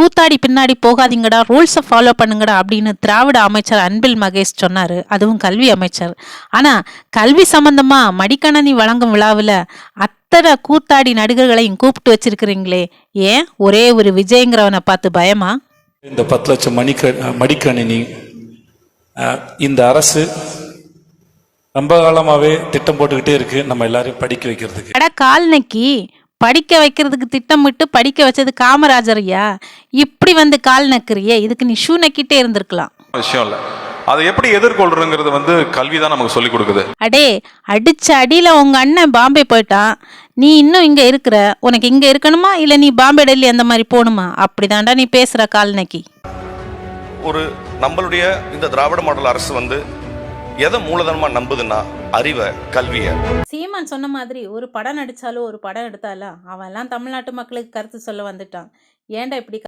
கூத்தாடி பின்னாடி போகாதீங்கடா, ரூல்ஸை ஃபாலோ பண்ணுங்கடா அப்படின்னு திராவிட அமைச்சர் அன்பில் மகேஷ் சொன்னார், அதுவும் கல்வி அமைச்சர். ஆனால் கல்வி சம்பந்தமாக மடிக்கணனி வழங்கும் விழாவில் அத்தனை கூத்தாடி நடிகர்களையும் கூப்பிட்டு வச்சிருக்கிறீங்களே, ஏன் ஒரே ஒரு விஜயங்கிறவனை பார்த்து பயமா? இந்த 10 லட்சம் மடிக்கணினி இந்த அரசு ரொம்ப காலமாகவே திட்டம் போட்டுக்கிட்டே இருக்கு நம்ம எல்லாரையும் படிக்க வைக்கிறதுக்கு. அட கால்நக்கி, படிக்க வைக்கிறதுக்கு திட்டமிட்டு படிக்க வச்சது காமராஜரையா, இப்படி வந்து கால் நக்கிறியே, இதுக்கு நீ ஷூ நக்கிட்டே இருந்திருக்கலாம். விஷயம் இல்லை, அதை எப்படி எதிர்கொள்றதுங்கிறது கல்விதான் நமக்கு சொல்லி கொடுக்குது. அடே, அடிச்ச அடியில உங்க அண்ணன் பாம்பே போயிட்டான், நீ இன்னும் இங்க இருக்கிற, உனக்கு இங்க இருக்கணுமா இல்ல நீ பாம்பே டெல்லி அந்த மாதிரி போகணுமா? அப்படிதான்டா நீ பேசுற கால்நக்கி. ஒரு நம்மளுடைய இந்த திராவிட மாடல் அரசு எதை மூலதனமா நம்புதுன்னா அறிவை, கல்வியை. சீமான் சொன்ன மாதிரி ஒரு படம் நடிச்சாலும் ஒரு படம் எடுத்தாலும் அவன் எல்லாம் தமிழ்நாட்டு மக்களுக்கு கருத்து சொல்ல வந்துட்டான். ஏன்டா இப்படி